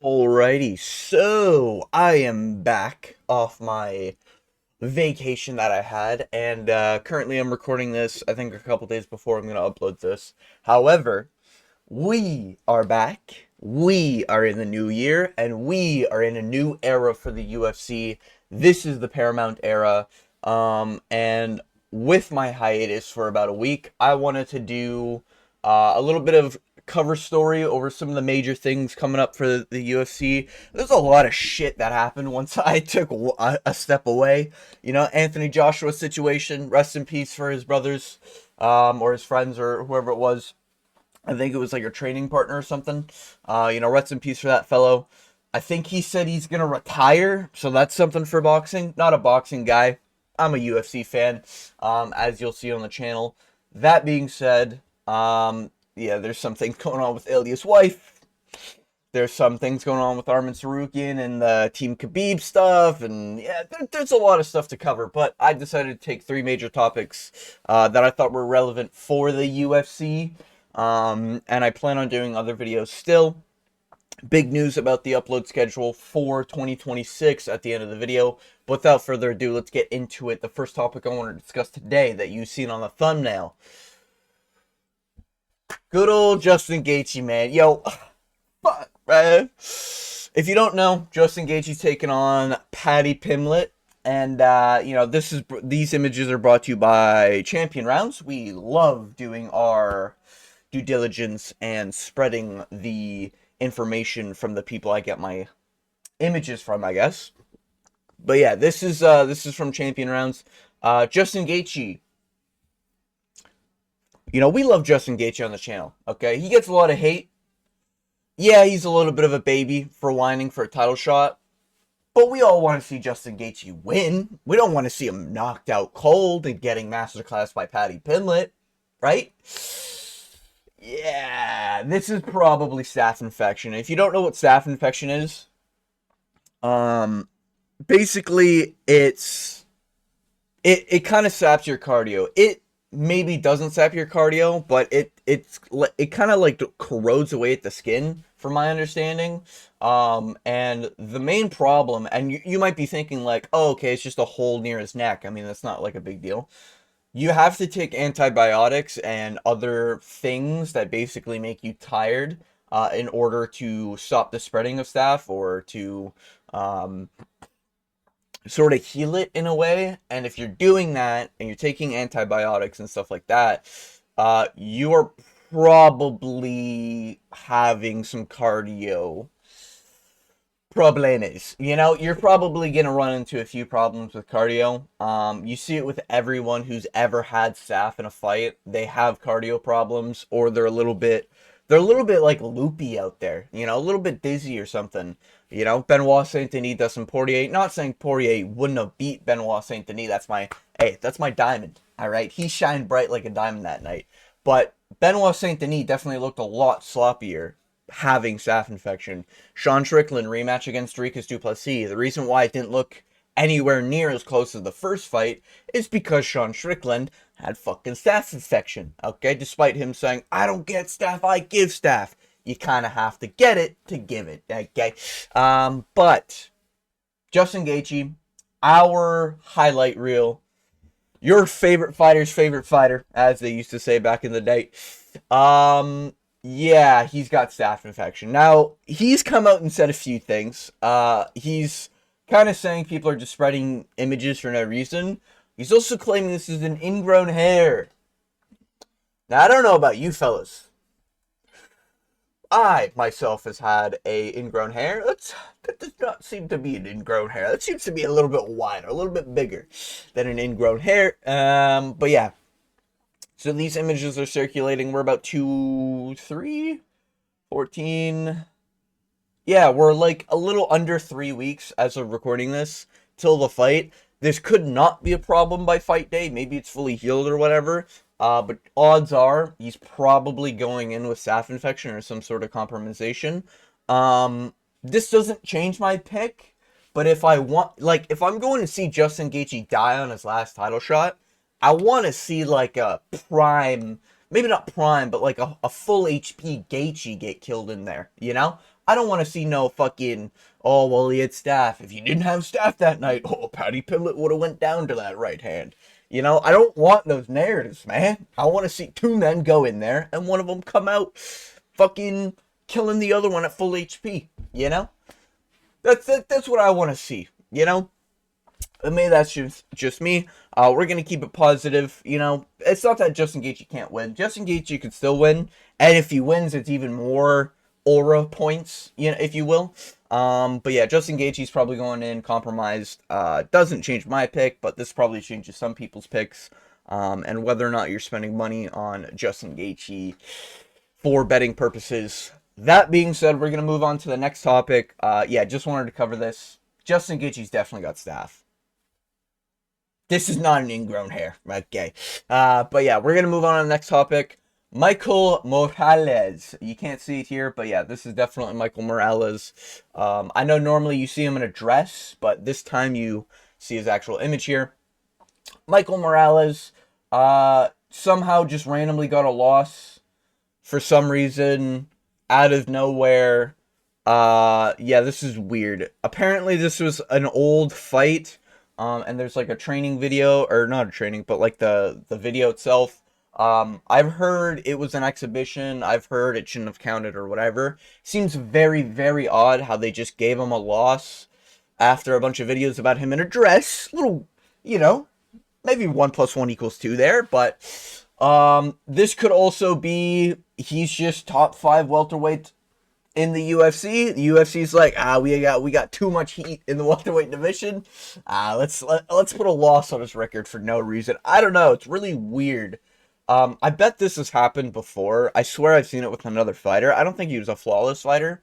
Alrighty, so I am back off my vacation that I had, and currently I'm recording this, I think a couple days before I'm going to upload this. However, we are back, we are in the new year, and we are in a new era for the UFC. This is the Paramount era, and with my hiatus for about a week, I wanted to do a little bit of cover story over some of the major things coming up for the UFC. There's a lot of shit that happened once I took a step away. You know, Anthony Joshua's situation, rest in peace for his brothers, or his friends, or whoever it was. I think it was like a training partner or something. Rest in peace for that fellow. I think he said he's gonna retire, so that's something for boxing. Not a boxing guy. I'm a UFC fan, as you'll see on the channel. That being said, yeah, there's some things going on with Ilya's wife. There's some things going on with Arman Sarukian and the Team Khabib stuff, and yeah, there's a lot of stuff to cover. But I decided to take three major topics that I thought were relevant for the UFC, and I plan on doing other videos still. Big news about the upload schedule for 2026 at the end of the video. But without further ado, let's get into it. The first topic I want to discuss today that you've seen on the thumbnail. Good old Justin Gaethje, man. Yo, fuck, man. If you don't know, Justin Gaethje's taking on Paddy Pimblett. And, these images are brought to you by Champion Rounds. We love doing our due diligence and spreading the information from the people I get my images from, I guess. But yeah, this is from Champion Rounds. Justin Gaethje. You know, we love Justin Gaethje on the channel, okay? He gets a lot of hate. Yeah, he's a little bit of a baby for whining for a title shot. But we all want to see Justin Gaethje win. We don't want to see him knocked out cold and getting masterclassed by Paddy Pimblett, right? Yeah, this is probably staph infection. If you don't know what staph infection is, basically it kind of saps your cardio. It maybe doesn't sap your cardio, but it kind of like corrodes away at the skin, from my understanding. And the main problem, and you might be thinking like, oh, okay, it's just a hole near his neck. I mean, that's not like a big deal. You have to take antibiotics and other things that basically make you tired in order to stop the spreading of staph, or to sort of heal it in a way. And if you're doing that and you're taking antibiotics and stuff like that, you are probably having some cardio problemas. You know, you're probably going to run into a few problems with cardio. You see it with everyone who's ever had staph in a fight. They have cardio problems, or they're a little bit like loopy out there, you know, a little bit dizzy or something. You know, Benoit Saint Denis, Dustin Poirier. Not saying Poirier wouldn't have beat Benoit Saint Denis. That's my diamond. All right, he shined bright like a diamond that night. But Benoit Saint Denis definitely looked a lot sloppier having staph infection. Sean Strickland rematch against Dricus du Plessis. The reason why it didn't look anywhere near as close as the first fight is because Sean Strickland had fucking staph infection. Okay, despite him saying, I don't get staph, I give staph. You kind of have to get it to give it. Okay, but Justin Gaethje, our highlight reel, your favorite fighter's favorite fighter, as they used to say back in the day. Yeah, he's got staph infection. Now, he's come out and said a few things. He's kind of saying people are just spreading images for no reason. He's also claiming this is an ingrown hair. Now, I don't know about you fellas. I, myself, has had a ingrown hair. That does not seem to be an ingrown hair. That seems to be a little bit wider, a little bit bigger than an ingrown hair. But yeah. So these images are circulating. We're about 14. Yeah, we're like a little under 3 weeks as of recording this till the fight. This could not be a problem by fight day. Maybe it's fully healed or whatever. But odds are he's probably going in with staph infection or some sort of compromisation. This doesn't change my pick. But if I'm going to see Justin Gaethje die on his last title shot, I want to see like a prime, maybe not prime, but like a full HP Gaethje get killed in there, you know? I don't want to see no fucking, oh, well, he had Staph. If you didn't have Staph that night, oh, Patty Pillett would have went down to that right hand. You know, I don't want those narratives, man. I want to see two men go in there and one of them come out fucking killing the other one at full HP, you know? That's what I want to see, you know? Maybe that's just me. We're gonna keep it positive. You know, it's not that Justin Gaethje can't win. Justin Gaethje could still win, and if he wins, it's even more aura points, you know, if you will. But yeah, Justin Gaethje's probably going in compromised. Doesn't change my pick, but this probably changes some people's picks. And whether or not you're spending money on Justin Gaethje for betting purposes. That being said, we're gonna move on to the next topic. Yeah, just wanted to cover this. Justin Gaethje's definitely got Staph. This is not an ingrown hair, okay? But yeah, we're gonna move on to the next topic. Michael Morales. You can't see it here, but yeah, this is definitely Michael Morales. I know normally you see him in a dress, but this time you see his actual image here. Michael Morales somehow just randomly got a loss for some reason out of nowhere. Yeah, this is weird. Apparently this was an old fight. And there's like a training video, or not a training, but like the video itself. I've heard it was an exhibition. I've heard it shouldn't have counted or whatever. Seems very, very odd how they just gave him a loss after a bunch of videos about him in a dress. Little, you know, maybe 1 + 1 = 2 there, but this could also be he's just top 5 welterweight in the UFC. The UFC's like, we got too much heat in the welterweight division. Let's put a loss on his record for no reason. I don't know. It's really weird. I bet this has happened before. I swear I've seen it with another fighter. I don't think he was a flawless fighter.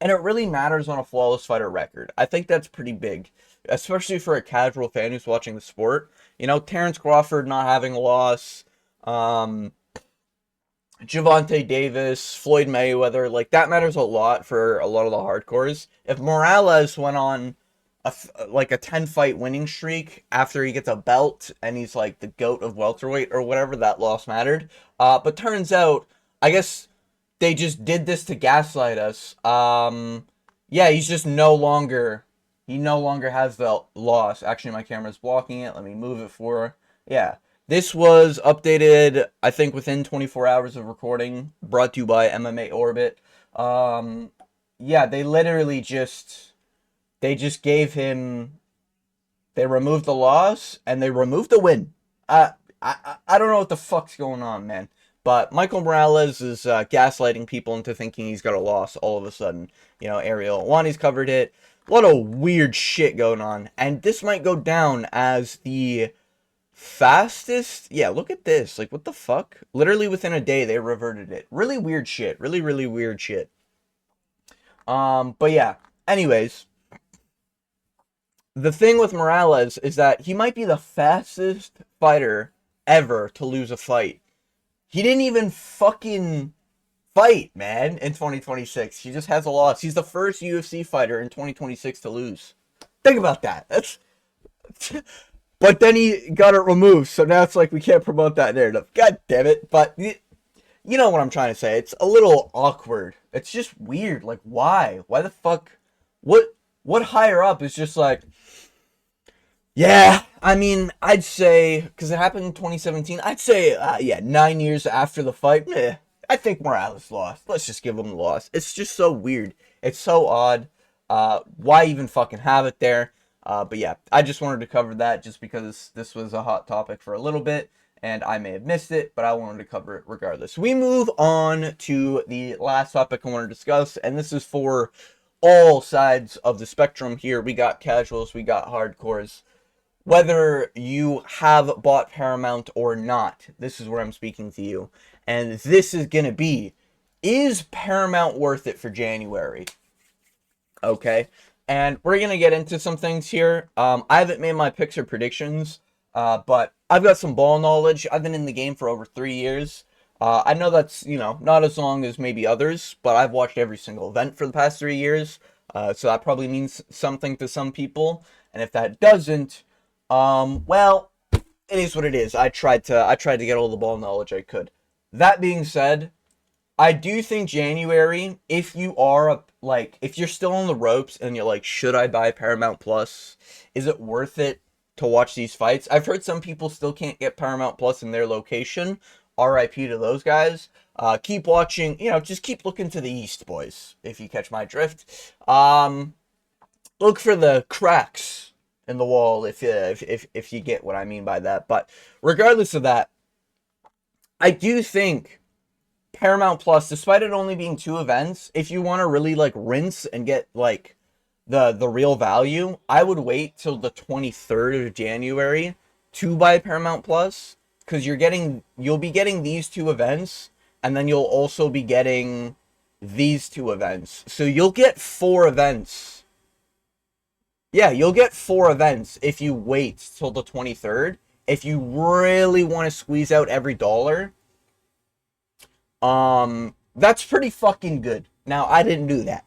And it really matters on a flawless fighter record. I think that's pretty big, especially for a casual fan who's watching the sport. You know, Terrence Crawford not having a loss. Gervonta Davis, Floyd Mayweather, like that matters a lot for a lot of the hardcores. If Morales went on a 10-fight winning streak after he gets a belt and he's like the GOAT of welterweight or whatever, that loss mattered. But turns out, I guess they just did this to gaslight us. Yeah, he's just no longer has the loss. Actually, my camera's blocking it. Let me move it for, yeah. This was updated, I think, within 24 hours of recording, brought to you by MMA Orbit. Yeah, they literally they gave him, they removed the loss, and they removed the win. I don't know what the fuck's going on, man. But Michael Morales is gaslighting people into thinking he's got a loss all of a sudden. You know, Ariel Wani's covered it. A lot of weird shit going on. And this might go down as the fastest. Yeah, look at this. Like, what the fuck? Literally within a day they reverted it. Really weird shit. Really, really weird shit. But yeah, anyways, the thing with Morales is that he might be the fastest fighter ever to lose a fight. He didn't even fucking fight, man, in 2026. He just has a loss. He's the first UFC fighter in 2026 to lose. Think about that. That's but then he got it removed, so now it's like we can't promote that narrative. God damn it. But you know what I'm trying to say. It's a little awkward. It's just weird. Like, why? Why the fuck? What higher up is just like, yeah, I mean, I'd say, because it happened in 2017, I'd say, yeah, 9 years after the fight, I think Morales lost. Let's just give him the loss. It's just so weird. It's so odd. Why even fucking have it there? But yeah, I just wanted to cover that just because this was a hot topic for a little bit, and I may have missed it, but I wanted to cover it regardless. We move on to the last topic I want to discuss, and this is for all sides of the spectrum here. We got casuals, we got hardcores. Whether you have bought Paramount or not, this is where I'm speaking to you. And this is going to be, is Paramount worth it for January? Okay. And we're going to get into some things here. I haven't made my picks or predictions, but I've got some ball knowledge. I've been in the game for over 3 years. I know that's, you know, not as long as maybe others, but I've watched every single event for the past 3 years. So that probably means something to some people. And if that doesn't, well, it is what it is. I tried to get all the ball knowledge I could. That being said, I do think January, if you are like, if you're still on the ropes and you're like, should I buy Paramount Plus? Is it worth it to watch these fights? I've heard some people still can't get Paramount Plus in their location. RIP to those guys. Keep watching, just keep looking to the east, boys, if you catch my drift. Look for the cracks in the wall if you get what I mean by that. But regardless of that, I do think Paramount Plus, despite it only being 2 events, if you want to really like rinse and get like the real value, I would wait till the 23rd of January to buy Paramount Plus, because you'll be getting these 2 events, and then you'll also be getting these 2 events. So you'll get 4 events. Yeah, you'll get 4 events if you wait till the 23rd. If you really want to squeeze out every dollar, that's pretty fucking good. Now, I didn't do that.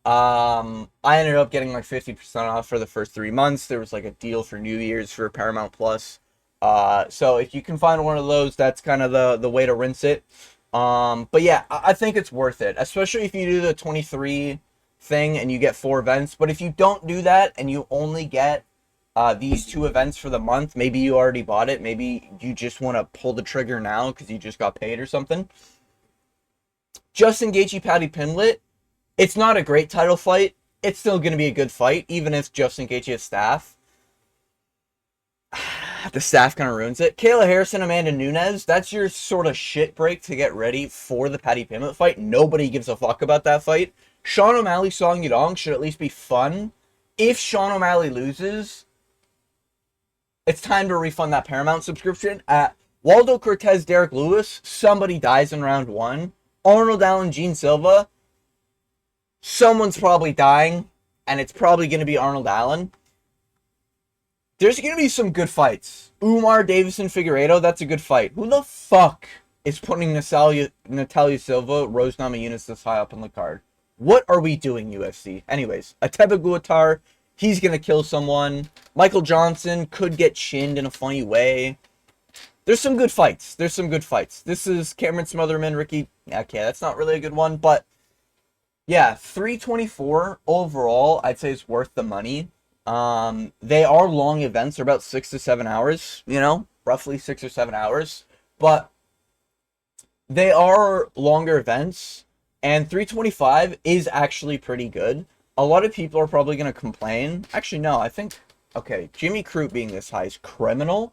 I ended up getting like 50% off for the first 3 months. There was like a deal for New Year's for Paramount Plus. So if you can find one of those, that's kind of the way to rinse it. But yeah, I think it's worth it, especially if you do the 23 thing and you get 4 events. But if you don't do that and you only get these 2 events for the month, maybe you already bought it, maybe you just want to pull the trigger now because you just got paid or something. Justin Gaethje, Paddy Pimblett, it's not a great title fight. It's still going to be a good fight, even if Justin Gaethje has Staph. The Staph kind of ruins it. Kayla Harrison, Amanda Nunes, that's your sort of shit break to get ready for the Paddy Pimblett fight. Nobody gives a fuck about that fight. Sean O'Malley, Song Yadong should at least be fun. If Sean O'Malley loses, it's time to refund that Paramount subscription. Waldo Cortez, Derek Lewis, somebody dies in round 1. Arnold Allen, Gene Silva, someone's probably dying, and it's probably going to be Arnold Allen. There's going to be some good fights. Umar Davison Figueiredo, that's a good fight. Who the fuck is putting Natalia Silva, Rose Namajunas this high up on the card? What are we doing, UFC? Anyways, Ateba Guatar, he's going to kill someone. Michael Johnson could get chinned in a funny way. There's some good fights. This is Cameron Smotherman, Ricky. Okay, that's not really a good one, but yeah, 324 overall, I'd say is worth the money. They are long events. They're about 6 to 7 hours, roughly 6 or 7 hours, but they are longer events, and 325 is actually pretty good. A lot of people are probably going to complain. Actually, no, I think, okay, Jimmy Crute being this high is criminal.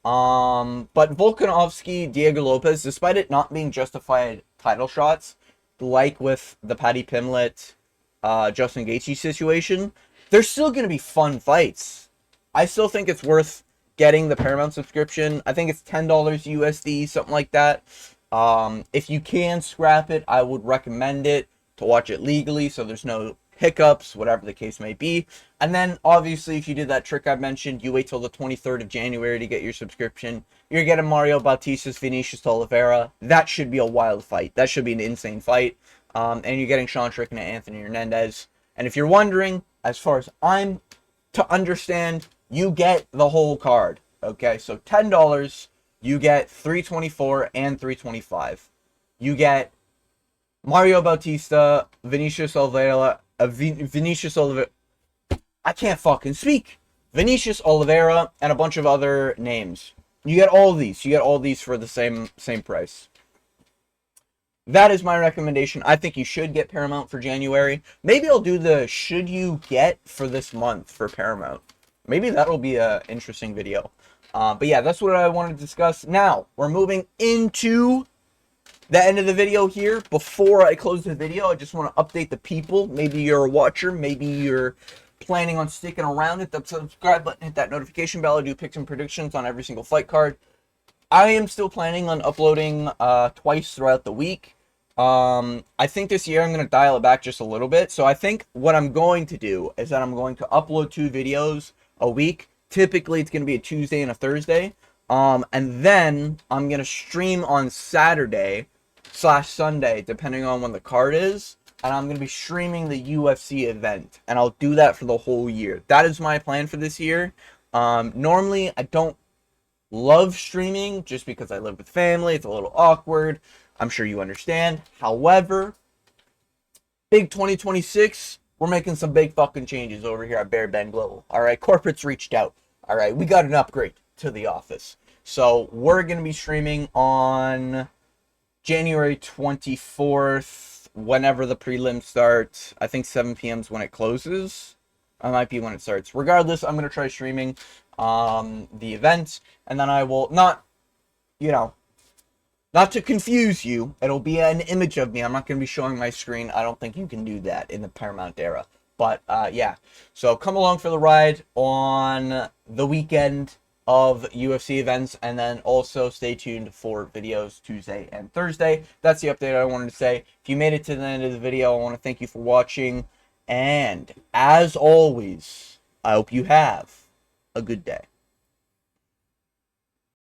But Volkanovski, Diego Lopez, despite it not being justified title shots, like with the Paddy Pimblett, Justin Gaethje situation, they're still going to be fun fights. I still think it's worth getting the Paramount subscription. I think it's $10 USD, something like that. If you can scrap it, I would recommend it to watch it legally, so there's no hiccups, whatever the case may be. And then, obviously, if you did that trick I mentioned, you wait till the 23rd of January to get your subscription. You're getting Mario Bautista's Vinicius Oliveira. That should be a wild fight. That should be an insane fight. And you're getting Sean Strickland and Anthony Hernandez. And if you're wondering, as far as I'm to understand, you get the whole card. Okay, so $10, you get 324 and 325. You get Mario Bautista, Vinicius Oliveira, I can't fucking speak. Vinicius Oliveira and a bunch of other names. You get all of these. You get all these for the same price. That is my recommendation. I think you should get Paramount for January. Maybe I'll do the should you get for this month for Paramount. Maybe that'll be an interesting video. But yeah, that's what I wanted to discuss. Now, we're moving into the end of the video here. Before I close the video, I just want to update the people. Maybe you're a watcher. Maybe you're planning on sticking around. Hit that subscribe button. Hit that notification bell. I do picks and predictions on every single fight card. I am still planning on uploading twice throughout the week. I think this year I'm going to dial it back just a little bit. So I think what I'm going to do is that I'm going to upload 2 videos a week. Typically, it's going to be a Tuesday and a Thursday. And then I'm going to stream on Saturday/Sunday, depending on when the card is. And I'm going to be streaming the UFC event. And I'll do that for the whole year. That is my plan for this year. Normally, I don't love streaming just because I live with family. It's a little awkward. I'm sure you understand. However, big 2026, we're making some big fucking changes over here at Bear Bend Global. All right, corporate's reached out. All right, we got an upgrade to the office. So we're going to be streaming on January 24th, whenever the prelim starts. I think 7 p.m. is when it closes. I might be when it starts. Regardless, I'm going to try streaming the event, and then I will not, you know, not to confuse you, it'll be an image of me. I'm not going to be showing my screen. I don't think you can do that in the Paramount era. But, yeah. So come along for the ride on the weekend of UFC events, and then also stay tuned for videos Tuesday and Thursday. That's the update I wanted to say. If you made it to the end of the video, I want to thank you for watching. And, as always, I hope you have a good day.